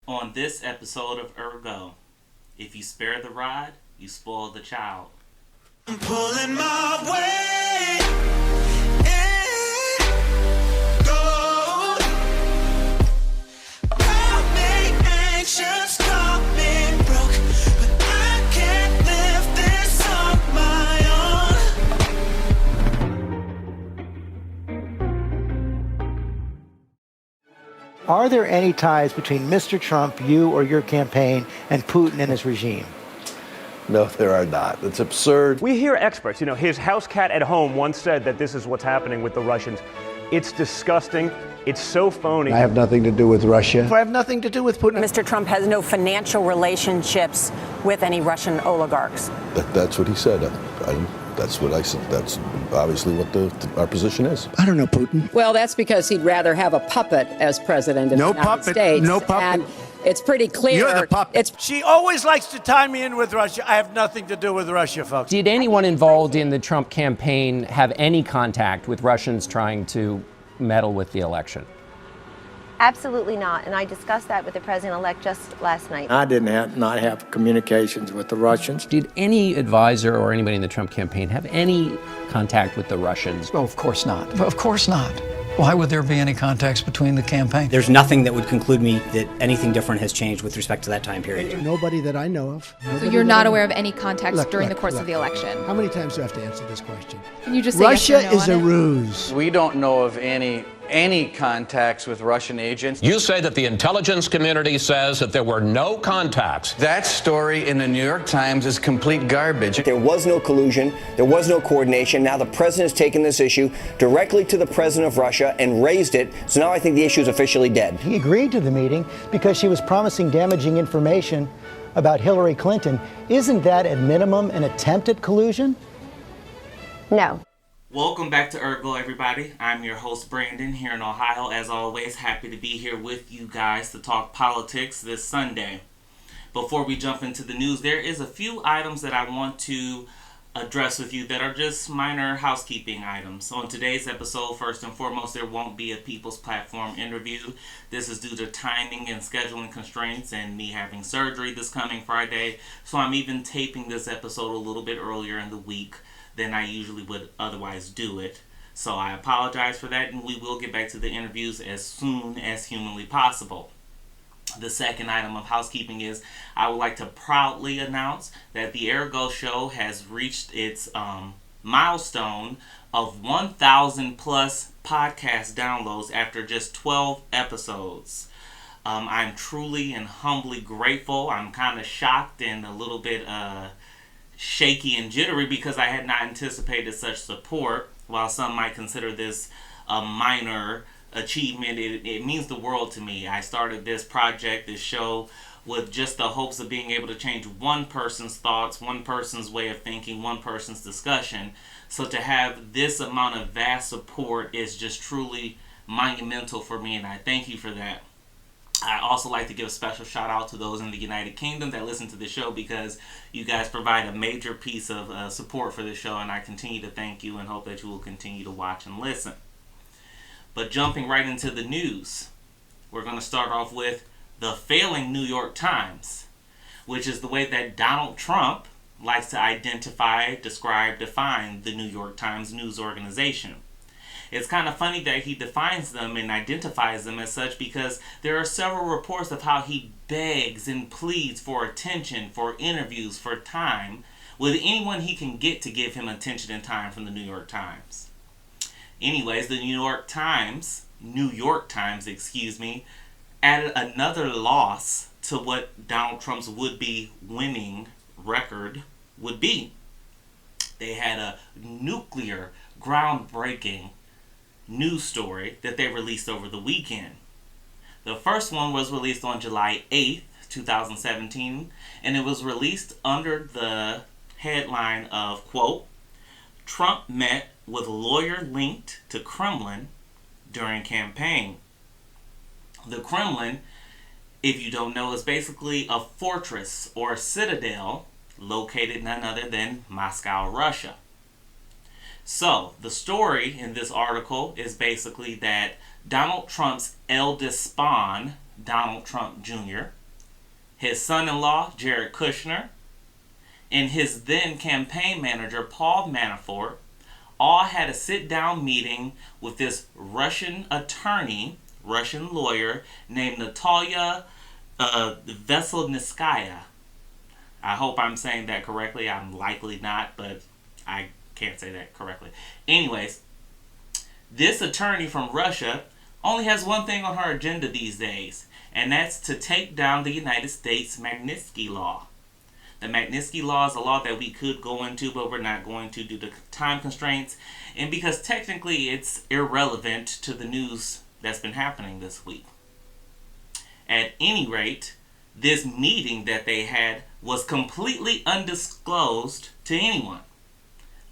On this episode of Ergo, if you spare the rod, you spoil the child. I'm pulling my weight. Go. Got me anxious, got me broke, but I can't live this on my own. Are there any ties between Mr. Trump, you or your campaign, and Putin and his regime? No, there are not. It's absurd. We hear experts. His house cat at home once said that this is what's happening with the Russians. It's disgusting. It's so phony. I have nothing to do with Russia. I have nothing to do with Putin. Mr. Trump has no financial relationships with any Russian oligarchs. That's what he said. That's what I said. That's obviously what our position is. I don't know Putin. Well, that's because he'd rather have a puppet as president of the United States. No puppet. And it's pretty clear. You're the puppet. She always likes to tie me in with Russia. I have nothing to do with Russia, folks. Did anyone involved in the Trump campaign have any contact with Russians trying to meddle with the election? Absolutely not. And I discussed that with the president-elect just last night. I didn't not have communications with the Russians. Did any advisor or anybody in the Trump campaign have any contact with the Russians? Oh, of course not. Of course not. Why would there be any contacts between the campaigns? There's nothing that would conclude me that anything different has changed with respect to that time period. Nobody that I know of. So you're not aware of any contacts during the course of the election? How many times do I have to answer this question? Can you just say Russia yes or no is on a it? ruse. We don't know of any contacts with Russian agents. You say that the intelligence community says that there were no contacts. That story in the New York Times is complete garbage. There was no collusion. There was no coordination. Now the president has taken this issue directly to the president of Russia and raised it. So now I think the issue is officially dead. He agreed to the meeting because she was promising damaging information about Hillary Clinton. Isn't that at minimum an attempt at collusion? No. Welcome back to Ergo, everybody. I'm your host, Brandon, here in Ohio. As always, happy to be here with you guys to talk politics this Sunday. Before we jump into the news, there is a few items that I want to address with you that are just minor housekeeping items. So on today's episode, first and foremost, there won't be a People's Platform interview. This is due to timing and scheduling constraints and me having surgery this coming Friday. So I'm even taping this episode a little bit earlier in the week than I usually would otherwise do it. So I apologize for that, and we will get back to the interviews as soon as humanly possible. The second item of housekeeping is I would like to proudly announce that the Ergo show has reached its milestone of 1,000 plus podcast downloads after just 12 episodes. I'm truly and humbly grateful. I'm kind of shocked and a little bit shaky and jittery because I had not anticipated such support. While some might consider this a minor achievement, it means the world to me. I started this project, this show, with just the hopes of being able to change one person's thoughts, one person's way of thinking, one person's discussion. So to have this amount of vast support is just truly monumental for me, and I thank you for that. I also like to give a special shout out to those in the United Kingdom that listen to the show because you guys provide a major piece of support for the show, and I continue to thank you and hope that you will continue to watch and listen. But jumping right into the news, we're going to start off with the failing New York Times, which is the way that Donald Trump likes to identify, describe, define the New York Times news organization. It's kind of funny that he defines them and identifies them as such because there are several reports of how he begs and pleads for attention, for interviews, for time with anyone he can get to give him attention and time from the New York Times. Anyways, the New York Times, added another loss to what Donald Trump's would-be winning record would be. They had a nuclear, groundbreaking news story that they released over the weekend. The first one was released on July 8th, 2017, and it was released under the headline of, quote, Trump met with lawyer linked to Kremlin during campaign. The Kremlin, if you don't know, is basically a fortress or a citadel located none other than Moscow, Russia. So, the story in this article is basically that Donald Trump's eldest spawn, Donald Trump Jr., his son-in-law, Jared Kushner, and his then campaign manager, Paul Manafort, all had a sit-down meeting with this Russian attorney, Russian lawyer, named Natalia Veselnitskaya. I hope I'm saying that correctly. I'm likely not, but I can't say that correctly. Anyways, this attorney from Russia only has one thing on her agenda these days, and that's to take down the United States Magnitsky Law. The Magnitsky Law is a law that we could go into, but we're not going to due to time constraints, and because technically it's irrelevant to the news that's been happening this week. At any rate, this meeting that they had was completely undisclosed to anyone,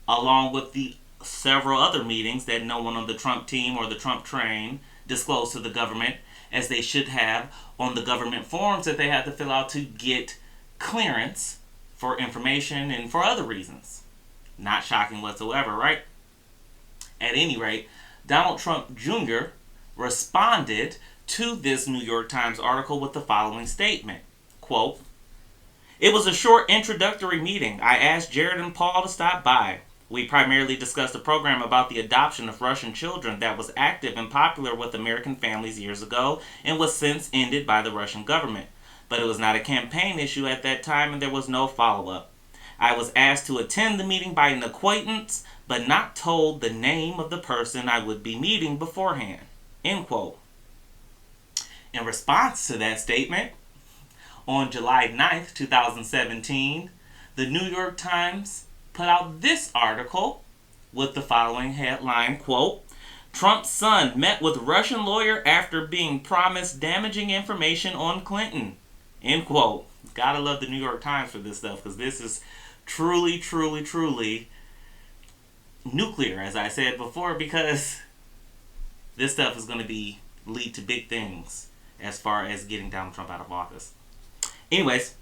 along with the several other meetings that no one on the Trump team or the Trump train disclosed to the government, as they should have on the government forms that they had to fill out to get clearance for information and for other reasons. Not shocking whatsoever, right? At any rate, Donald Trump Jr. responded to this New York Times article with the following statement, quote, "It was a short introductory meeting. I asked Jared and Paul to stop by. We primarily discussed a program about the adoption of Russian children that was active and popular with American families years ago and was since ended by the Russian government. But it was not a campaign issue at that time and there was no follow-up. I was asked to attend the meeting by an acquaintance, but not told the name of the person I would be meeting beforehand." End quote. In response to that statement, on July 9th, 2017, the New York Times put out this article with the following headline, quote, "Trump's son met with Russian lawyer after being promised damaging information on Clinton." End quote. Gotta love the New York Times for this stuff, because this is truly, truly, truly nuclear, as I said before, because this stuff is going to lead to big things as far as getting Donald Trump out of office. Anyways,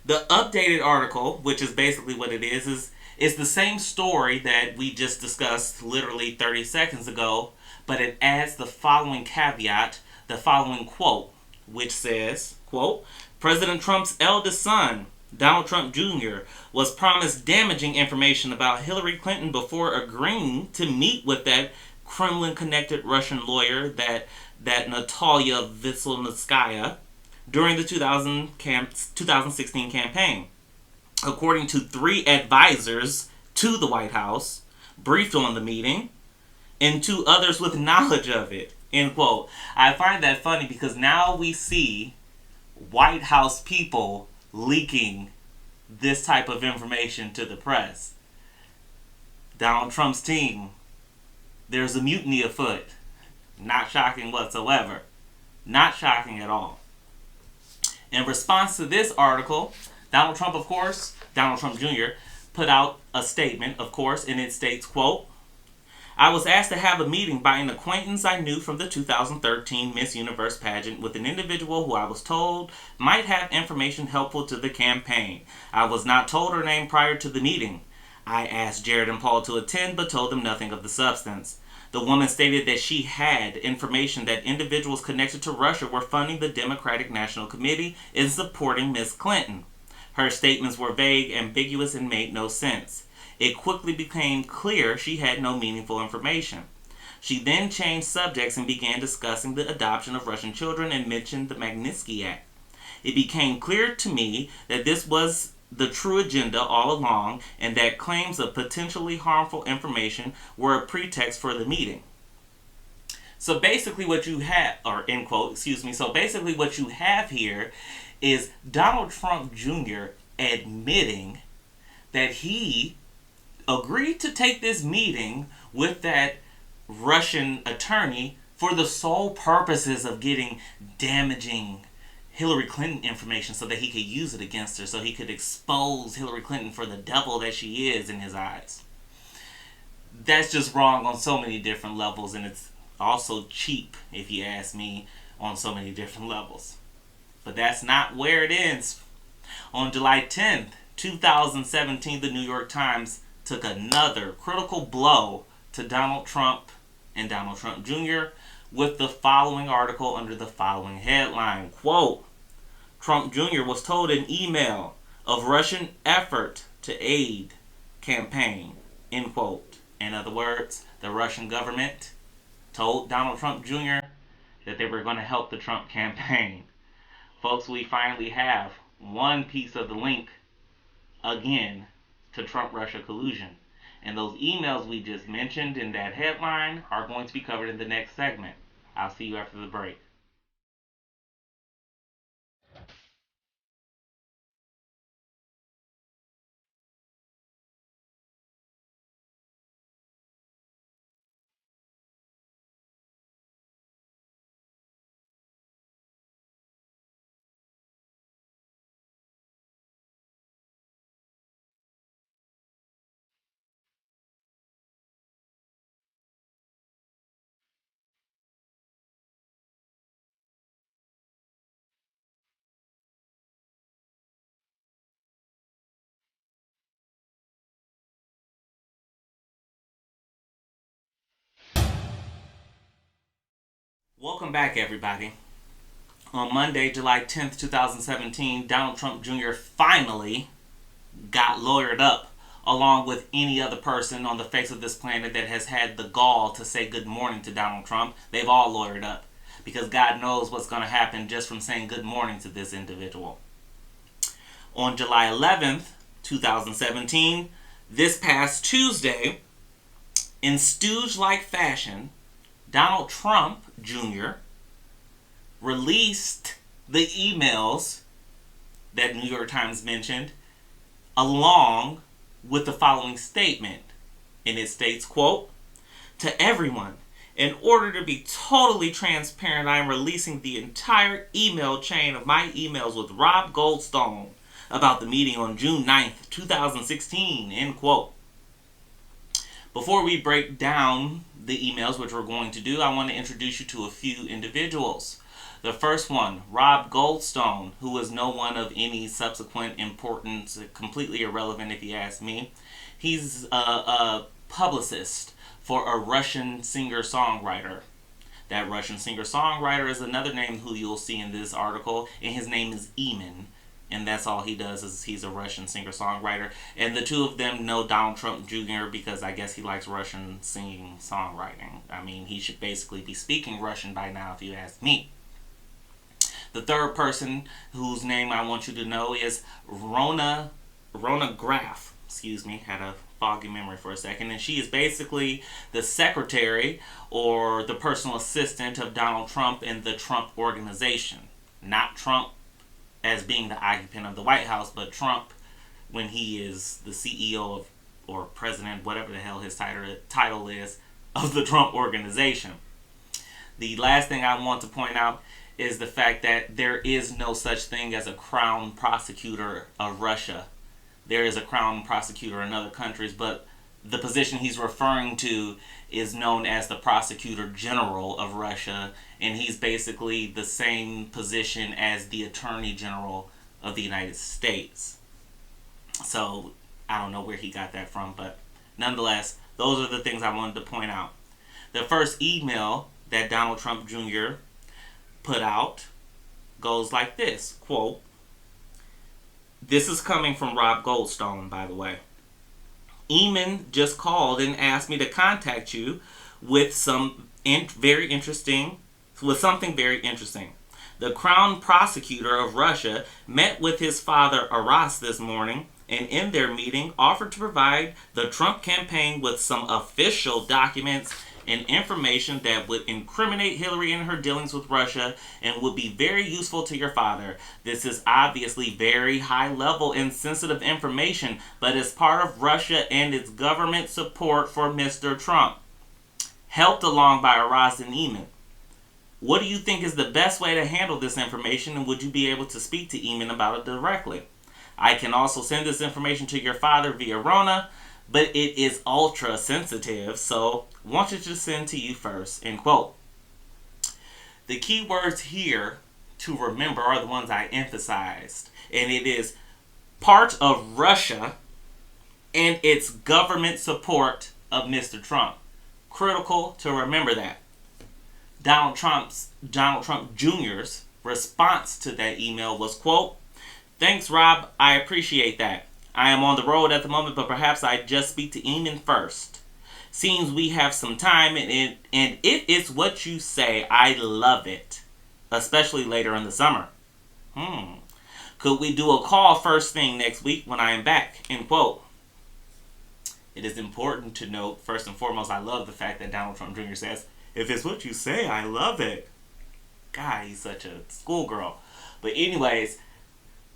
the updated article, which is basically what it is the same story that we just discussed literally 30 seconds ago, but it adds the following caveat, the following quote, which says, quote, "President Trump's eldest son, Donald Trump Jr., was promised damaging information about Hillary Clinton before agreeing to meet with that Kremlin-connected Russian lawyer, that Natalia Veselnitskaya, during the 2016 campaign. According to 3 advisors to the White House, briefed on the meeting, and 2 others with knowledge of it." End quote. I find that funny because now we see White House people leaking this type of information to the press. Donald Trump's team, there's a mutiny afoot. Not shocking whatsoever. Not shocking at all. In response to this article, Donald Trump Jr., put out a statement, of course, and it states, quote, "I was asked to have a meeting by an acquaintance I knew from the 2013 Miss Universe pageant with an individual who I was told might have information helpful to the campaign. I was not told her name prior to the meeting. I asked Jared and Paul to attend, but told them nothing of the substance. The woman stated that she had information that individuals connected to Russia were funding the Democratic National Committee in supporting Ms. Clinton. Her statements were vague, ambiguous, and made no sense. It quickly became clear she had no meaningful information. She then changed subjects and began discussing the adoption of Russian children and mentioned the Magnitsky Act. It became clear to me that this was the true agenda all along, and that claims of potentially harmful information were a pretext for the meeting." So basically what you have, or end quote, so basically what you have here is Donald Trump Jr. admitting that he agreed to take this meeting with that Russian attorney for the sole purposes of getting damaging Hillary Clinton information so that he could use it against her, so he could expose Hillary Clinton for the devil that she is in his eyes. That's just wrong on so many different levels, and it's also cheap, if you ask me, on so many different levels. But that's not where it ends. On July 10th, 2017, the New York Times took another critical blow to Donald Trump and Donald Trump Jr. with the following article under the following headline. Quote, Trump Jr. was told in email of Russian effort to aid campaign, end quote. In other words, the Russian government told Donald Trump Jr. that they were going to help the Trump campaign. Folks, we finally have one piece of the link again to Trump-Russia collusion. And those emails we just mentioned in that headline are going to be covered in the next segment. I'll see you after the break. Welcome back, everybody. On Monday, July 10th, 2017, Donald Trump Jr. finally got lawyered up, along with any other person on the face of this planet that has had the gall to say good morning to Donald Trump. They've all lawyered up, because God knows what's going to happen just from saying good morning to this individual. On July 11th, 2017, this past Tuesday, in stooge-like fashion, Donald Trump Jr. released the emails that New York Times mentioned, along with the following statement. And it states, quote, to everyone, in order to be totally transparent, I am releasing the entire email chain of my emails with Rob Goldstone about the meeting on June 9th, 2016, end quote. Before we break down the emails, which we're going to do, I want to introduce you to a few individuals. The first one, Rob Goldstone, who is no one of any subsequent importance, completely irrelevant if you ask me. He's a publicist for a Russian singer-songwriter. That Russian singer-songwriter is another name who you'll see in this article, and his name is Eamon. And that's all he does, is he's a Russian singer-songwriter. And the two of them know Donald Trump Jr. because I guess he likes Russian singing, songwriting. I mean, he should basically be speaking Russian by now if you ask me. The third person whose name I want you to know is Rona Graff. Excuse me, had a foggy memory for a second. And she is basically the secretary or the personal assistant of Donald Trump and the Trump Organization. Not Trump as being the occupant of the White House, but Trump when he is the CEO of, or president, whatever the hell his title is, of the Trump Organization. The last thing I want to point out is the fact that there is no such thing as a crown prosecutor of Russia. There is a crown prosecutor in other countries, but the position he's referring to is known as the Prosecutor General of Russia, and he's basically the same position as the Attorney General of the United States. So, I don't know where he got that from, but nonetheless, those are the things I wanted to point out. The first email that Donald Trump Jr. put out goes like this, quote, this is coming from Rob Goldstone, by the way. Eamon just called and asked me to contact you with something very interesting. The Crown Prosecutor of Russia met with his father Aras this morning, and in their meeting offered to provide the Trump campaign with some official documents and information that would incriminate Hillary in her dealings with Russia and would be very useful to your father. This is obviously very high level and sensitive information, but is part of Russia and its government support for Mr. Trump. Helped along by Aras and Eamon. What do you think is the best way to handle this information, and would you be able to speak to Eamon about it directly? I can also send this information to your father via Rona, but it is ultra sensitive, so want you to send to you first, end quote. The key words here to remember are the ones I emphasized, and it is part of Russia and its government support of Mr. Trump. Critical to remember that. Donald Trump Jr.'s response to that email was, quote, "Thanks, Rob. I appreciate that. I am on the road at the moment, but perhaps I just speak to Eamon first. Seems we have some time, and if it's what you say, I love it, especially later in the summer. Could we do a call first thing next week when I am back?" End quote. It is important to note, first and foremost, I love the fact that Donald Trump Jr. says, "If it's what you say, I love it." God, he's such a schoolgirl. But anyways,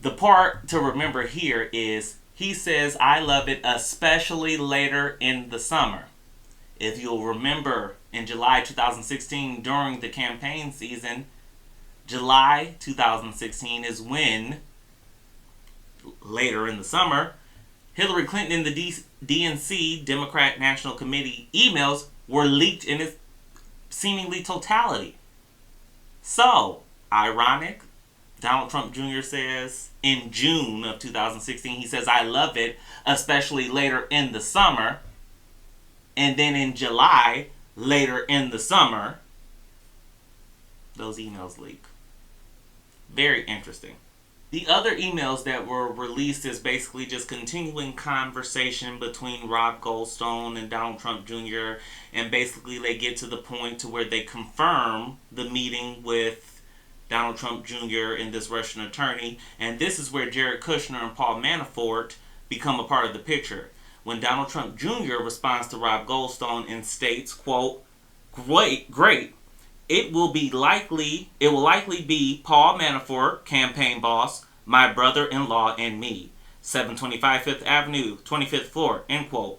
the part to remember here is he says, "I love it, especially later in the summer." If you'll remember, in July 2016, during the campaign season, July 2016 is when, later in the summer, Hillary Clinton and the DNC, Democrat National Committee, emails were leaked in its seemingly totality. So, ironic, Donald Trump Jr. says in June of 2016, he says, "I love it, especially later in the summer." And then in July, later in the summer, those emails leak. Very interesting. The other emails that were released is basically just continuing conversation between Rob Goldstone and Donald Trump Jr. And basically they get to the point to where they confirm the meeting with Donald Trump Jr. and this Russian attorney. And this is where Jared Kushner and Paul Manafort become a part of the picture. When Donald Trump Jr. responds to Rob Goldstone and states, quote, great. It will likely be Paul Manafort, campaign boss, my brother-in-law, and me. 725 Fifth Avenue, 25th floor, end quote.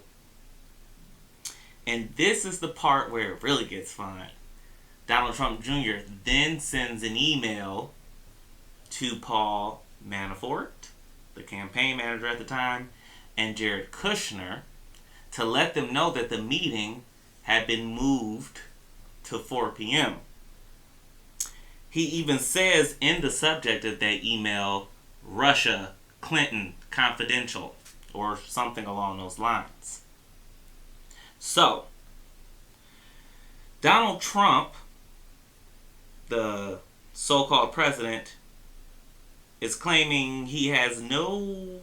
And this is the part where it really gets fun. Donald Trump Jr. then sends an email to Paul Manafort, the campaign manager at the time, and Jared Kushner to let them know that the meeting had been moved to 4 p.m. He even says in the subject of that email, "Russia, Clinton, confidential," or something along those lines. So, Donald Trump, the so-called president, is claiming he has no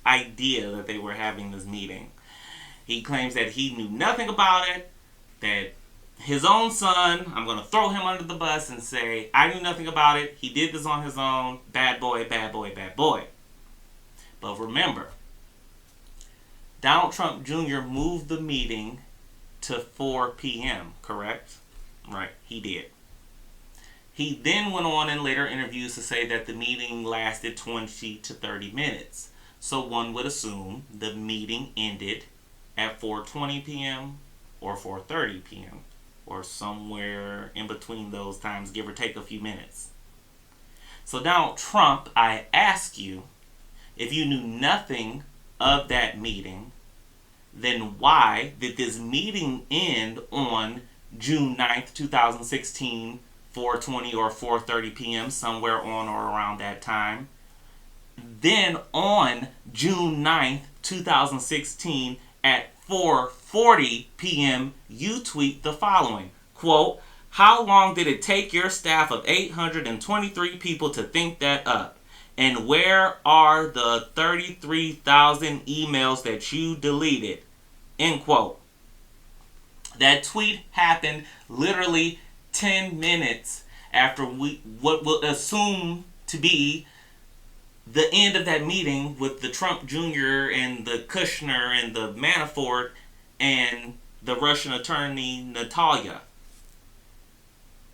idea that they were having this meeting. He claims that he knew nothing about it, that his own son, I'm going to throw him under the bus and say, I knew nothing about it. He did this on his own. Bad boy, bad boy, bad boy. But remember, Donald Trump Jr. moved the meeting to 4 p.m., correct? Right, he did. He then went on in later interviews to say that the meeting lasted 20 to 30 minutes. So one would assume the meeting ended at 4:20 p.m. or 4:30 p.m. or somewhere in between those times, give or take a few minutes. So Donald Trump, I ask you, if you knew nothing of that meeting, then why did this meeting end on June 9th, 2016, 4:20 or 4:30 p.m., somewhere on or around that time? Then on June 9th, 2016, at 4:40 p.m., you tweet the following, quote, "How long did it take your staff of 823 people to think that up? And where are the 33,000 emails that you deleted?" End quote. That tweet happened literally 10 minutes after what we'll assume to be the end of that meeting with the Trump Jr. and the Kushner and the Manafort and the Russian attorney Natalia.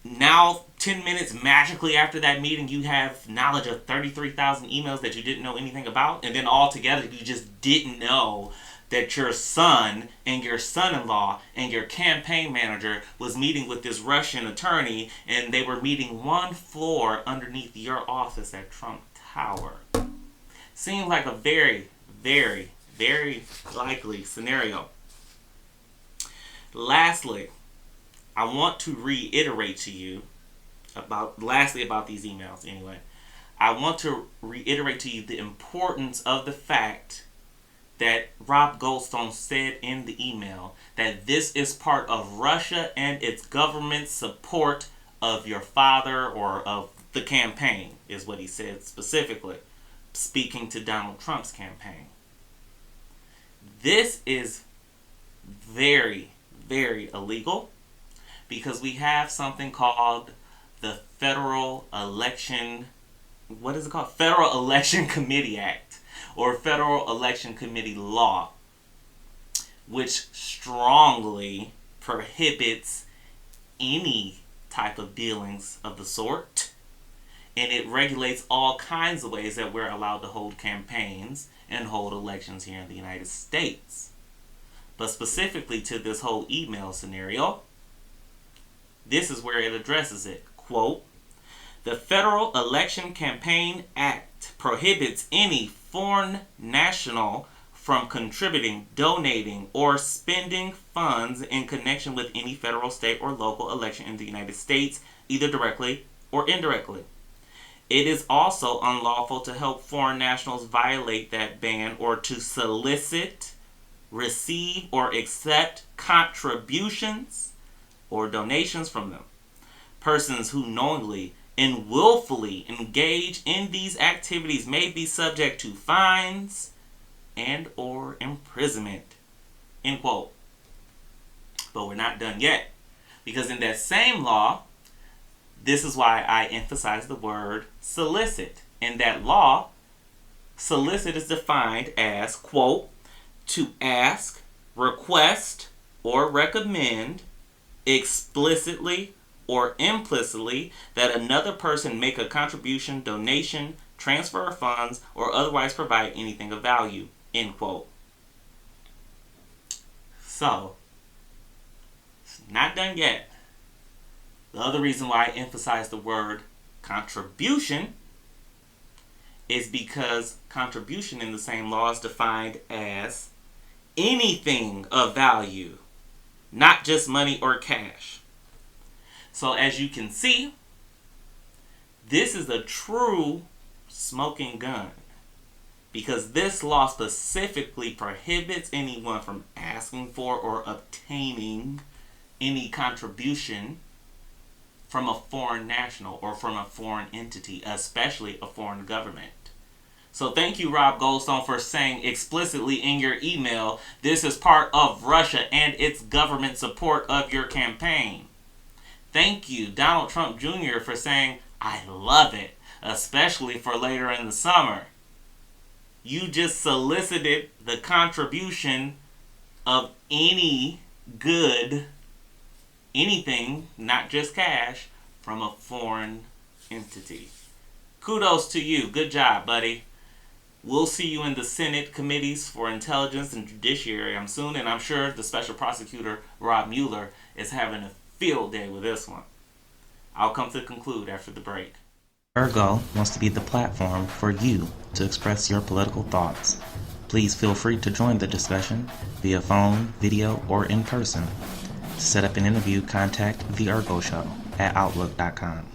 Now, 10 minutes magically after that meeting, you have knowledge of 33,000 emails that you didn't know anything about. And then altogether, you just didn't know that your son and your son-in-law and your campaign manager was meeting with this Russian attorney, and they were meeting one floor underneath your office at Trump Tower. Seems like a very, very, very likely scenario. Lastly, I want to reiterate to you about these emails anyway. I want to reiterate to you the importance of the fact that Rob Goldstone said in the email that this is part of Russia and its government's support of your father or of the campaign, is what he said specifically, speaking to Donald Trump's campaign. This is very, very illegal because we have something called the Federal Election, what is it called? Federal Election Committee Act, or Federal Election Committee Law, which strongly prohibits any type of dealings of the sort, and it regulates all kinds of ways that we're allowed to hold campaigns and hold elections here in the United States. But specifically to this whole email scenario, this is where it addresses it. Quote, "The Federal Election Campaign Act prohibits any foreign national from contributing, donating, or spending funds in connection with any federal, state, or local election in the United States, either directly or indirectly. It is also unlawful to help foreign nationals violate that ban or to solicit, receive, or accept contributions or donations from them. Persons who knowingly and willfully engage in these activities may be subject to fines and or imprisonment." End quote. But we're not done yet, because in that same law, this is why I emphasize the word solicit. In that law, solicit is defined as, quote, "to ask, request, or recommend explicitly or implicitly that another person make a contribution, donation, transfer of funds, or otherwise provide anything of value." End quote. So, it's not done yet. The other reason why I emphasize the word contribution is because contribution in the same law is defined as anything of value, not just money or cash. So as you can see, this is a true smoking gun, because this law specifically prohibits anyone from asking for or obtaining any contribution from a foreign national or from a foreign entity, especially a foreign government. So thank you, Rob Goldstone, for saying explicitly in your email, this is part of Russia and its government support of your campaign. Thank you, Donald Trump Jr., for saying, I love it, especially for later in the summer. You just solicited the contribution of any good, anything, not just cash, from a foreign entity. Kudos to you. Good job, buddy. We'll see you in the Senate committees for Intelligence and Judiciary soon, and I'm sure the Special Prosecutor, Rob Mueller, is having a field day with this one. I'll come to conclude after the break. Ergo wants to be the platform for you to express your political thoughts. Please feel free to join the discussion via phone, video, or in person. To set up an interview, contact The Ergo Show at Outlook.com.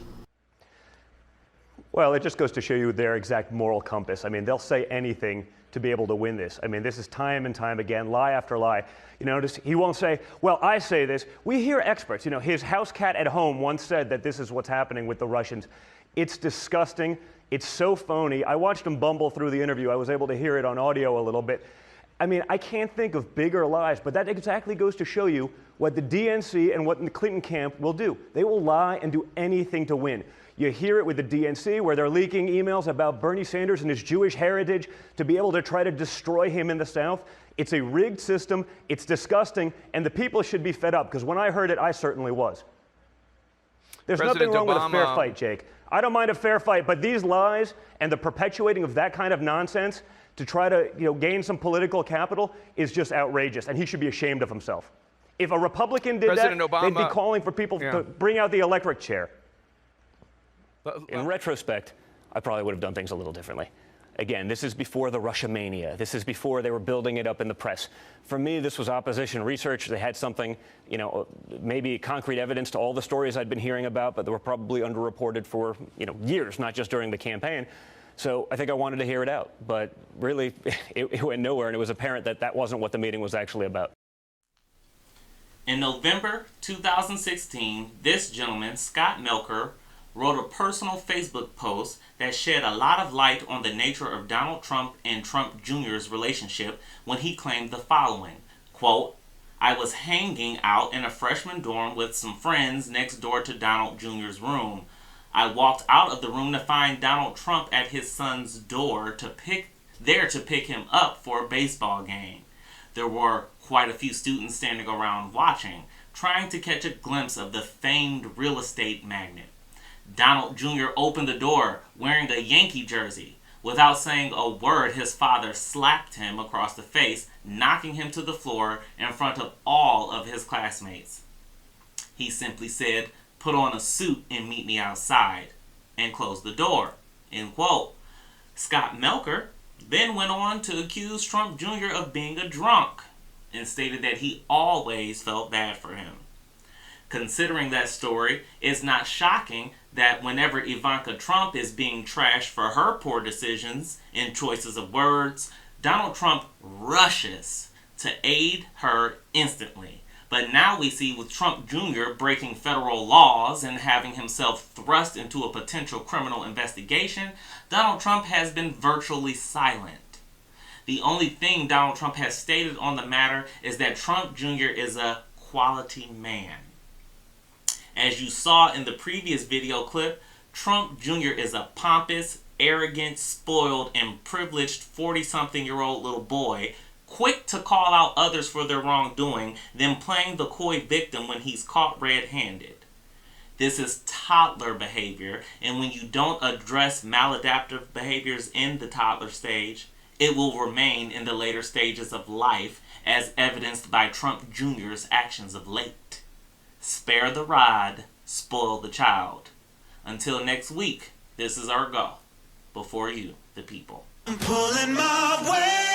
Well, it just goes to show you their exact moral compass. I mean, they'll say anything to be able to win this. I mean, this is time and time again, lie after lie. You notice he won't say, well, I say this. We hear experts. You know, his house cat at home once said that this is what's happening with the Russians. It's disgusting. It's so phony. I watched him bumble through the interview. I was able to hear it on audio a little bit. I mean, I can't think of bigger lies, but that exactly goes to show you what the DNC and what the Clinton camp will do. They will lie and do anything to win. You hear it with the DNC, where they're leaking emails about Bernie Sanders and his Jewish heritage to be able to try to destroy him in the South. It's a rigged system. It's disgusting, and the people should be fed up, because when I heard it, I certainly was. There's nothing wrong with a fair fight, Jake. I don't mind a fair fight, but these lies and the perpetuating of that kind of nonsense to try to, gain some political capital is just outrageous, and he should be ashamed of himself. If a Republican did that, they'd be calling for people to bring out the electric chair. In retrospect, I probably would have done things a little differently. Again, this is before the Russia mania. This is before they were building it up in the press. For me, this was opposition research. They had something, maybe concrete evidence to all the stories I'd been hearing about, but they were probably underreported for, years, not just during the campaign. So I think I wanted to hear it out, but really it went nowhere, and it was apparent that that wasn't what the meeting was actually about. In November 2016, this gentleman, Scott Melker, wrote a personal Facebook post that shed a lot of light on the nature of Donald Trump and Trump Jr.'s relationship when he claimed the following, quote, "I was hanging out in a freshman dorm with some friends next door to Donald Jr.'s room. I walked out of the room to find Donald Trump at his son's door to pick him up for a baseball game. There were quite a few students standing around watching, trying to catch a glimpse of the famed real estate magnate. Donald Jr. opened the door wearing a Yankee jersey. Without saying a word, his father slapped him across the face, knocking him to the floor in front of all of his classmates. He simply said, 'Put on a suit and meet me outside,' and closed the door," end quote. Scott Melker then went on to accuse Trump Jr. of being a drunk and stated that he always felt bad for him. Considering that story, it's not shocking that whenever Ivanka Trump is being trashed for her poor decisions and choices of words, Donald Trump rushes to aid her instantly. But now we see with Trump Jr. breaking federal laws and having himself thrust into a potential criminal investigation, Donald Trump has been virtually silent. The only thing Donald Trump has stated on the matter is that Trump Jr. is a quality man. As you saw in the previous video clip, Trump Jr. is a pompous, arrogant, spoiled, and privileged 40-something-year-old little boy, quick to call out others for their wrongdoing, then playing the coy victim when he's caught red-handed. This is toddler behavior, and when you don't address maladaptive behaviors in the toddler stage, it will remain in the later stages of life, as evidenced by Trump Jr.'s actions of late. Spare the rod, spoil the child. Until next week, this is Ergo. Before you, the people. I'm pulling my weight.